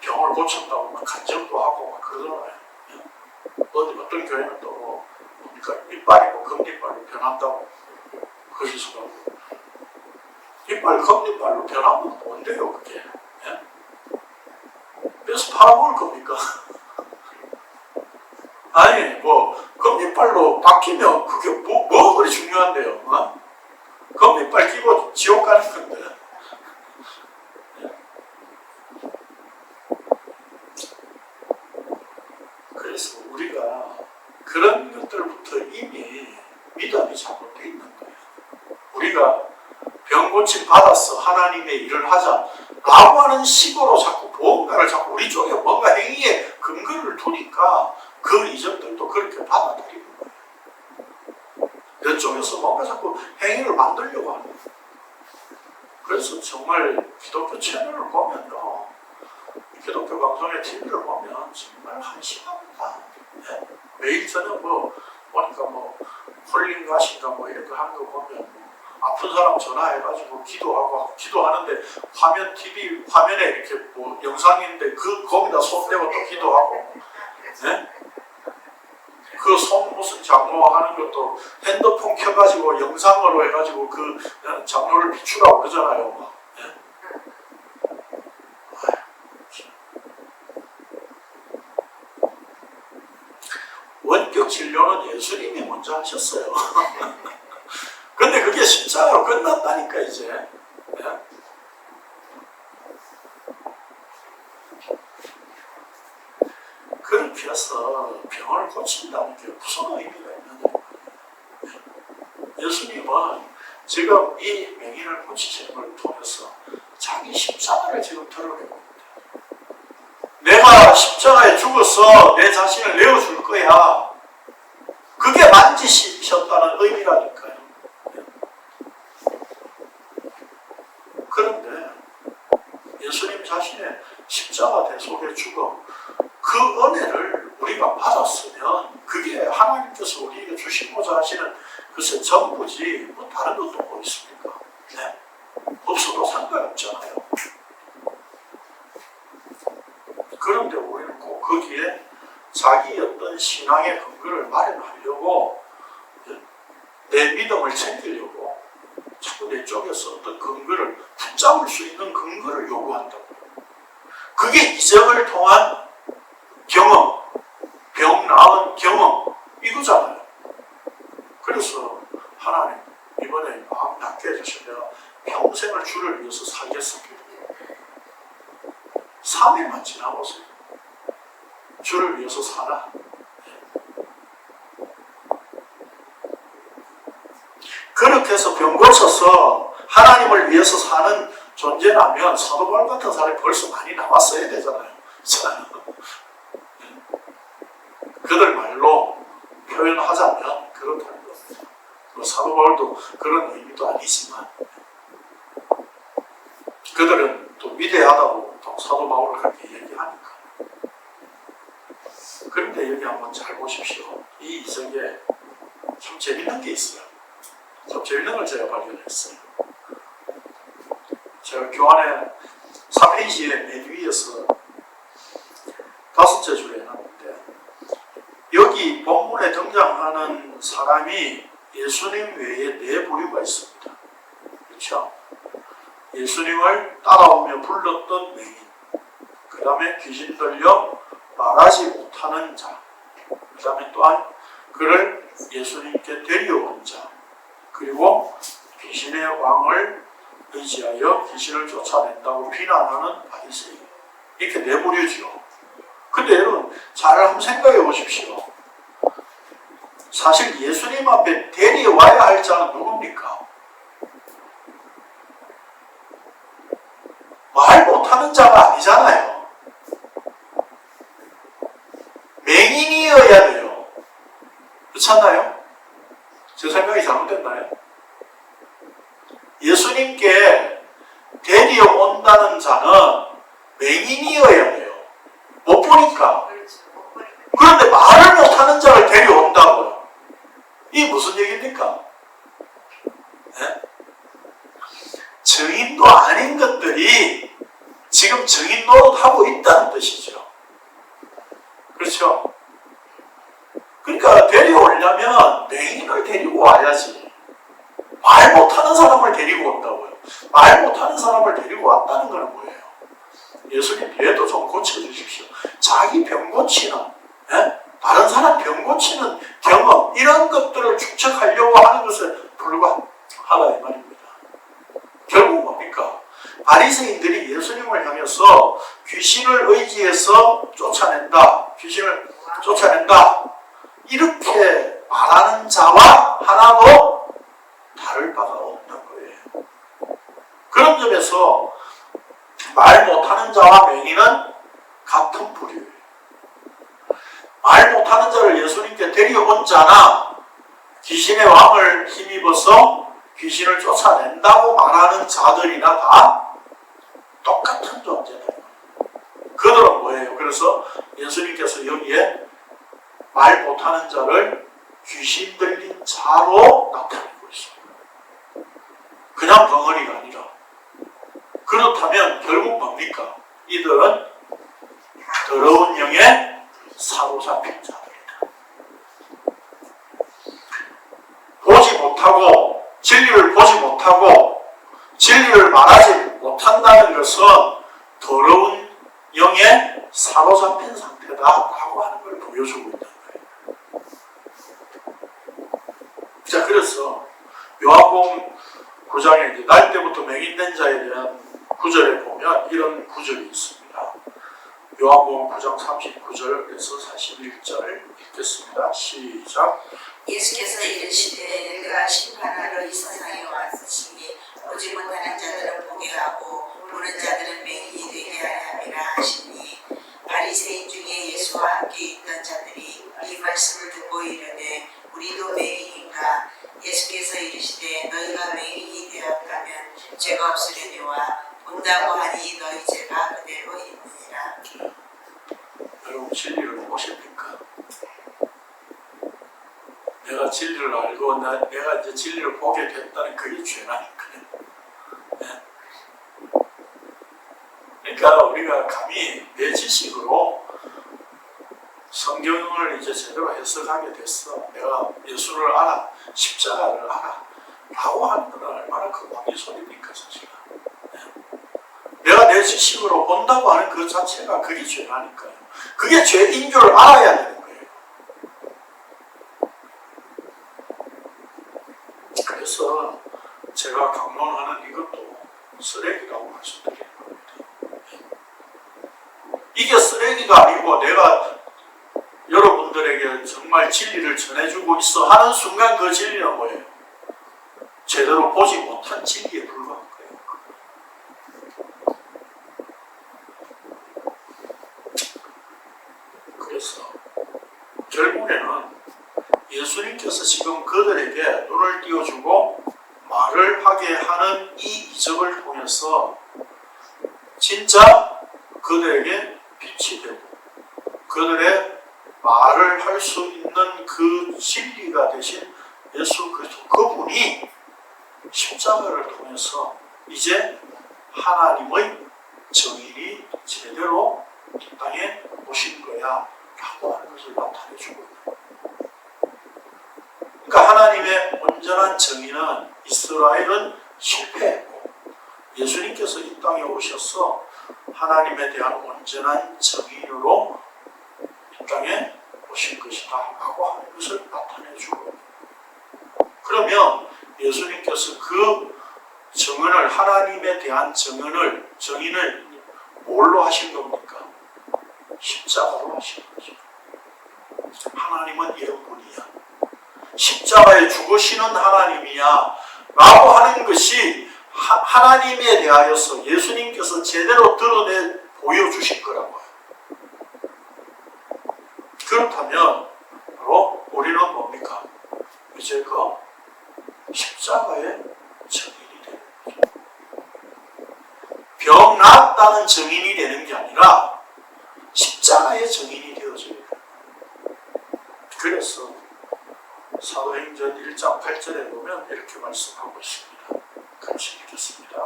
병을 고쳤다고 막 간증도 하고 막 그러잖아요. 어떤 교회는 또 뭡니까 이빨이 금리빨로 변한다고 거기서 가고 이빨 금리빨로 변하면 뭔데요 그게? 그래서 팔아먹을 겁니까? 아니 금리빨로 바뀌면 그게 뭐 그리 중요한데요? 금리빨 끼고 지옥 가는 건데. 그래서 우리가 그런 것들부터 이미 믿음이 잘못되어 있는 거예요. 우리가 병 고침 받았어 하나님의 일을 하자 라고 하는 식으로 자꾸 우리 쪽에 뭔가 행위에 근거를 두니까 그 이적들도 그렇게 받아들이는 거예요. 내 쪽에서 뭔가 자꾸 행위를 만들려고 하는 거예요. 그래서 정말 기독교 채널을 보면요, 기독교 방송의 TV를 보면 정말 한심합니다. 네? 매일 저녁 보니까 홀린 가신가 이런 거 하는 거 보면 아픈 사람 전화해가지고 기도하는데 TV 화면에 이렇게 영상인데 거기다 손 대고 또 기도하고, 네? 그 손 무슨 장로 하는 것도 핸드폰 켜가지고 영상으로 해가지고 그 장로를 비추라고 그러잖아요. 네? 원격 진료는 예수님이 먼저 하셨어요. 근데 그게 십자가로 끝났다니까 이제. 네? 그렇게 해서 병을 고친다는 게 무슨 의미가 있느냐. 예수님은 지금 이 맹인을 고치시는 걸 통해서 자기 십자가를 지금 드러내고 있다. 내가 십자가에 죽어서 내 자신을 내어줄 거야. 그게 만지셨다는 의미라니까요. 그런데 예수님 자신의 십자가 대속의 죽음, 그 은혜를 우리가 받았으면 그게 하나님께서 우리에게 주시고자 하시는 글쎄 전부지 뭐 다른 것도 뭐 있습니까? 네? 없어도 상관없잖아요. 그런데 우리는 꼭 거기에 자기 어떤 신앙의 근거를 마련하려고 내 믿음을 챙기려고 자꾸 내 쪽에서 어떤 근거를 붙잡을 수 있는 근거를 요구한다고. 그게 이적을 통한 경험, 병 나은 경험 이거잖아요. 그래서 하나님 이번에 마음 낫게 해주셔. 내가 평생을 주를 위해서 살겠습니다. 3일만 지나보세요. 주를 위해서 사나? 그렇게 해서 병 고쳐서 하나님을 위해서 사는 존재라면 사도 바울 같은 사람이 벌써 많이 나왔어야 되잖아요. 그들 말로 표현하자면 그렇다는 겁니다. 뭐 사도 바울도 그런 의미도 아니지만 그들은 또 위대하다고 또 사도 바울을 그렇게 얘기하니까. 그런데 여기 한번 잘 보십시오. 이 이적에 참 재밌는 게 있어요. 참 재밌는 걸 제가 발견했어요. 제가 교환에 4페이지에 맨 위에서 5째 줄에 해놨는데 여기 본문에 등장하는 사람이 예수님 외에 4부류가 있습니다. 그렇죠? 예수님을 따라오며 불렀던 맹인, 그 다음에 귀신 들려 말하지 못하는 자, 그 다음에 또한 그를 예수님께 데려온 자, 그리고 귀신의 왕을 의지하여 귀신을 쫓아낸다고 비난하는 바리새인. 이렇게 4부류죠. 근데 여러분 잘 한번 생각해 보십시오. 사실 예수님 앞에 데려와야 할 자는 누굽니까? 말 못하는 자가 아니잖아요. 맹인이어야 돼요. 그렇지 않나요? 제 생각이 잘못됐나요? 예수님께 데려온다는 자는 맹인이어야 돼요. 못 보니까. 그런데 말을 못하는 자를 데려온다고요. 이게 무슨 얘기입니까? 네? 증인도 아닌 것들이 지금 증인 노릇하고 있다는 뜻이죠. 그렇죠? 그러니까 데려오려면 맹인을 데리고 와야지. 말 못하는 사람을 데리고 온다고요. 말 못하는 사람을 데리고 왔다는 건 뭐예요? 예수님 얘도 좀 고쳐주십시오. 자기 병 고치는, 다른 사람 병 고치는 경험, 이런 것들을 축적하려고 하는 것에 불과하다 이 말입니다. 결국 뭡니까? 바리새인들이 예수님을 향해서 귀신을 의지해서 쫓아낸다. 귀신을 쫓아낸다. 이렇게 말하는 자와 하나도 다를 바가 없는 거예요. 그런 점에서 말 못하는 자와 맹인은 같은 부류예요. 말 못하는 자를 예수님께 데려온 자나 귀신의 왕을 힘입어서 귀신을 쫓아낸다고 말하는 자들이나 다 똑같은 존재다. 그들은 뭐예요? 그래서 예수님께서 여기에 말 못하는 자를 귀신 들린 자로 나타내고 있습니다. 그냥 벙어리가 아니라. 그렇다면 결국 뭡니까? 이들은 더러운 영에 사로잡힌 자들이다. 보지 못하고 진리를 보지 못하고 진리를 말하지 못한다는 것은 더러운 영에 사로잡힌 상태다라고 하는 걸 보여주고 있는 거예요. 자, 그래서 요한복음 9장에 이제 날 때부터 맹인된 자에 대한 구절에 보면 이런 구절이 있습니다. 요한복음 9장 39절에서 41절 읽겠습니다. 시작. 예수께서 이르시되 내가 심판하러 이 세상에 왔으니 보지 못하는 자들은 보게 하고 보는 자들은 맹인이 되게 하려 함이라 하시니 바리새인 중에 예수와 함께 있던 자들이 이 말씀을 듣고 이르되 우리도 맹인인가? 예수께서 이르시되 너희가 맹인이 되었다면 죄가 없으려니와 본다고 하니 너희 죄가 그대로 있느니라. 여러분 진리를 보십니까? 내가 진리를 알고 내가 이제 진리를 보게 됐다는 그게 죄라니까요. 네. 그러니까 우리가 감히 내 지식으로 성경을 이제 제대로 해석하게 됐어. 내가 예수를 알아, 십자가를 알아 라고 하는 건 얼마나 큰 왕의 소리입니까 사실. 네. 내가 내 지식으로 본다고 하는 그 자체가 그게 죄라니까요. 그게 죄인 줄 알아야 되는 거예요. 그래서 제가 강론하는 이것도 쓰레기라고 말씀드리는 겁니다. 이게 쓰레기가 아니고 내가 여러분들에게 정말 진리를 전해주고 있어 하는 순간 그 진리는 뭐예요? 제대로 보지 못한 진리에 불과한 거예요. 그래서 결국에는 예수님께서 지금 그들에게 눈을 띄워주고 말을 하게 하는 이 이적을 통해서 진짜 그들에게 빛이 되고 그들의 말을 할 수 있는 그 진리가 되신 예수 그리스도 그분이 십자가를 통해서 이제 하나님의 정인이 제대로 이 땅에 오신 거야 라고 하는 것을 나타내 주고 있는 거예요. 그러니까 하나님의 온전한 정의는 이스라엘은 실패했고 예수님께서 이 땅에 오셔서 하나님에 대한 온전한 정의로 이 땅에 오신 것이다 라고 하는 것을 나타내 주고 그러면 예수님께서 그 정의를 하나님에 대한 정의를 뭘로 하신 겁니까? 십자가로 하신 거죠. 하나님은 이런 분이야. 십자가에 죽으시는 하나님이야 라고 하는 것이 하나님에 대하여서 예수님께서 제대로 드러내 보여주실 거라고 해요. 그렇다면 바로 우리는 뭡니까? 이제 그 십자가의 증인이 되는 거죠. 병 낫다는 증인이 되는 게 아니라 십자가의 증인이 되어져야 돼요. 그래서 사도행전 1장 8절에 보면 이렇게 말씀하고 있습니다. 같이 읽겠습니다.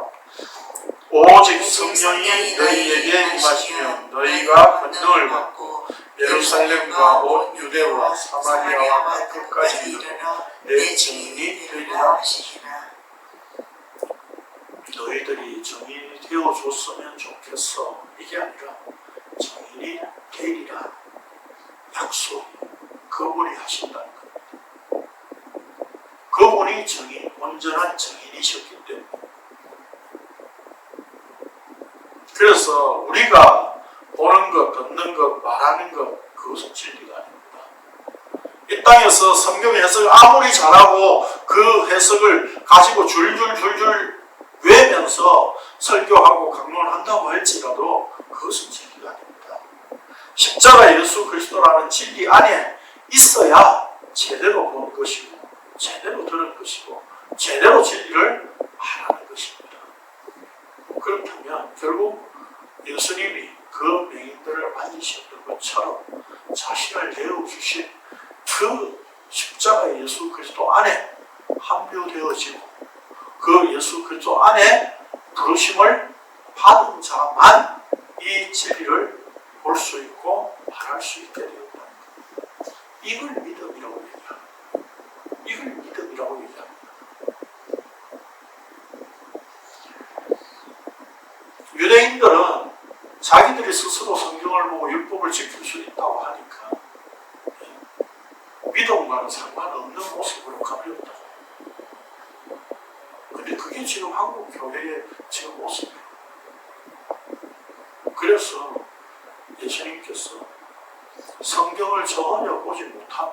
오직 성령이 너희에게 임하시면 너희가 권능을 받고 예루살렘과 온 유대와 사마리아와 끝까지 이르러 내 증인이 되리라 하시니라. 너희들이 증인이 되어줬으면 좋겠어. 이게 아니라 증인이 되리라. 약속. 그분이 하신다는 겁니다. 그분이 증인, 온전한 증인이셨기 때문에. 그래서 우리가 보는 것, 듣는 것, 말하는 것, 그것은 진리가 아닙니다. 이 땅에서 성경 해석을 아무리 잘하고 그 해석을 가지고 줄줄 외면서 설교하고 강론한다고 할지라도 그것은 진리가 아닙니다. 십자가 예수 그리스도라는 진리 안에 있어야 제대로 본 것이고 제대로 들은 것이고 제대로 진리를 말하는 것입니다. 그렇다면 결국 예수님이 그 맹인들을 만지셨던 것처럼 자신을 내어주신 그 십자가 예수 그리스도 안에 합류되어지고 그 예수 그리스도 안에 부르심을 받은 자만 이 진리를 볼 수 있고 말할 수 있게 되었다는 것. 이걸 믿음이라고 얘기합니다. 이걸 믿음이라고 얘기합니다. 유대인들은 자기들이 스스로 성경을 보고 율법을 지킬 수 있다고 하니까 믿음과는 상관없는 모습으로 가버렸다고. 근데 그게 지금 한국 교회의 지금 모습이에요. 그래서 예수님께서 성경을 전혀 보지 못한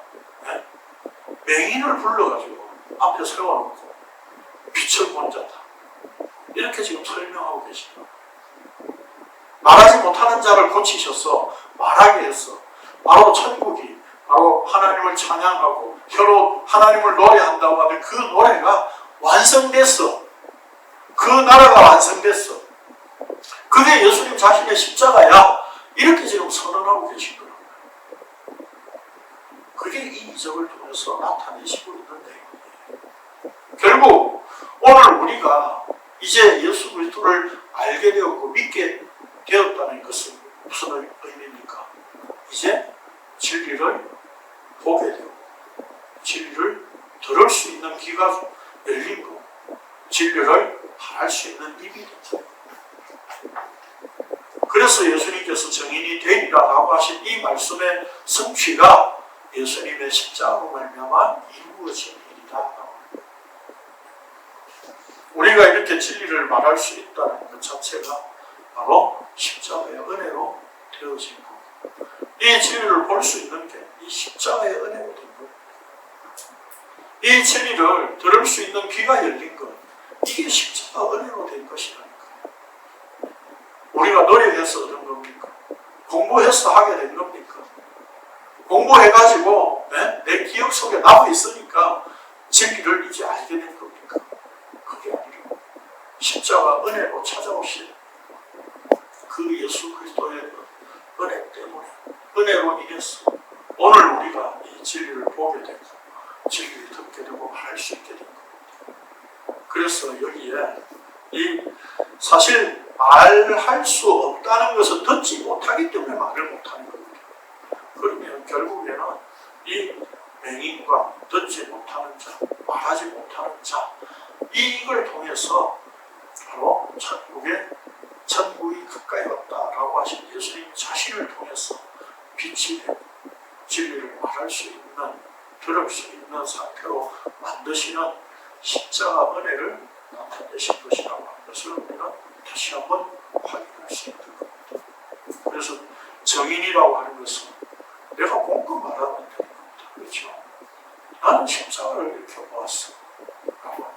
맹인을 불러가지고 앞에 세워놓고 빛을 본 자다. 이렇게 지금 설명하고 계십니다. 말하지 못하는 자를 고치셔서 말하게 했어. 바로 천국이 바로 하나님을 찬양하고 혀로 하나님을 노래한다고 하는 그 노래가 완성됐어. 그 나라가 완성됐어. 그게 예수님 자신의 십자가야. 이렇게 지금 선언하고 계신 거예요. 그게 이 이적을 통해서 나타내시고 있는데 결국 오늘 우리가 이제 예수 그리스도를 알게 되었고 믿게 되었다는 것은 무슨 의미입니까? 이제 진리를 보게 되고 진리를 들을 수 있는 귀가 열리고 진리를 말할 수 있는 입이 된다. 그래서 예수님께서 정인이 되리라라고 하신 이 말씀의 성취가 예수님의 십자가로 말미암아 이루어진 일이다. 우리가 이렇게 진리를 말할 수 있다는 것 자체가 바로 십자가의 은혜로 되어진 겁니다. 이 진리를 볼 수 있는 게 이 십자가의 은혜로 된 겁니다. 이 진리를 들을 수 있는 귀가 열린 것, 이게 십자가 은혜로 된 것이라니까요. 우리가 노력해서 얻은 겁니까? 공부해서 하게 된 겁니까? 공부해가지고 내 기억 속에 남아있으니까 진리를 이제 알게 된 겁니까? 그게 아니라 십자가 은혜로 찾아오신 그 예수 그리스도의 은혜 때문에 은혜로 인해서 오늘 우리가 이 진리를 보게 되고 진리를 듣게 되고 말할 수 있게 된 겁니다. 그래서 여기에 이 사실 말할 수 없다는 것은 듣지 못하기 때문에 말을 못하는 겁니다. 그러면 결국에는 이 맹인과 듣지 못하는 자, 말하지 못하는 자, 이걸 통해서 바로 천국이 가까이 왔다라고 하신 예수님 자신을 통해서 빛이 되고 진리를 말할 수 있는, 들을 수 있는 상태로 만드시는 십자가 은혜를 나타내신 것이라고 하는 것을 우리가 다시 한번 확인할 수 있는 겁니다. 그래서 정인이라고 하는 것은 내가 공급 말하면 되는 겁니다. 그렇죠? 나는 십자가를 이렇게 보았어 라고 하는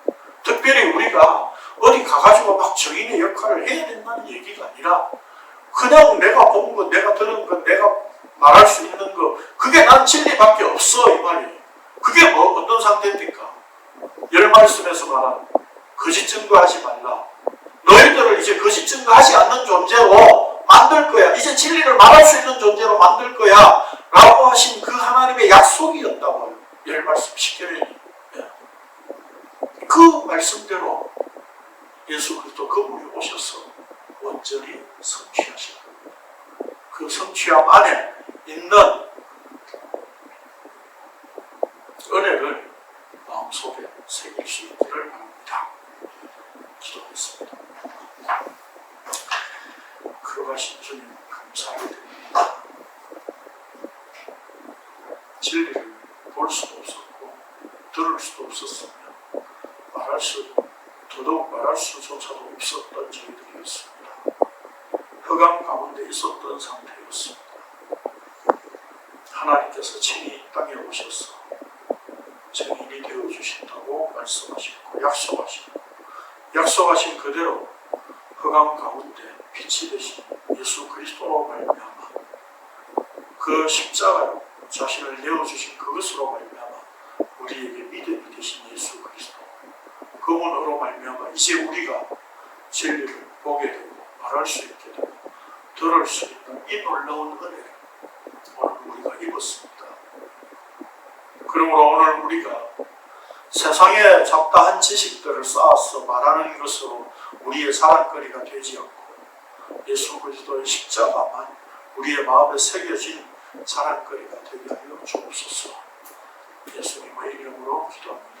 거죠. 특별히 우리가 어디 가가지고 막 정인의 역할을 해야 된다는 얘기가 아니라 그냥 내가 본 것, 내가 들은 것, 내가 말할 수 있는 것, 그게 난 진리밖에 없어 이 말이에요. 그게 뭐 어떤 상태입니까? 열 말씀에서 말하는 거짓 증거하지 말라. 너희들을 이제 거짓 증거하지 않는 존재로 만들 거야. 이제 진리를 말할 수 있는 존재로 만들 거야 라고 하신 그 하나님의 약속이었다고요. 열 말씀 10계명이. 그 말씀대로 예수 그리스도 그분이 오셔서 완전히 성취하신 겁니다. 그 성취함 안에 있는 은혜를 마음속에 새길 수 있기를 바랍니다. 기도하겠습니다. 그러하신 주님 감사하게 됩니다. 진리를 볼 수도 없었고 들을 수도 없었으며 더더욱 말할 수조차도 없었던 저희들이었습니다. 흑암 가운데 있었던 상태였습니다. 하나님께서 친히 이 땅에 오셔서 증인이 되어주신다고 말씀하시고 약속하신 그대로 흑암 가운데 빛이 되신 예수 그리스도로 말미암아 그 십자가로 자신을 내어주신 그것으로 말미암아 우리에게 믿음이 되신 예수 그리스도 그분으로 말미암아 이제 우리가 진리를 보게 되고 말할 수 있게 되고 들을 수 있는 이 놀라운 은혜를 오늘 우리가 입었습니다. 그러므로 오늘 우리가 세상에 잡다한 지식들을 쌓아서 말하는 것으로 우리의 자랑거리가 되지 않고 예수 그리스도의 십자가만 우리의 마음에 새겨진 자랑거리가 되게 하여 주옵소서. 예수님의 이름으로 기도합니다.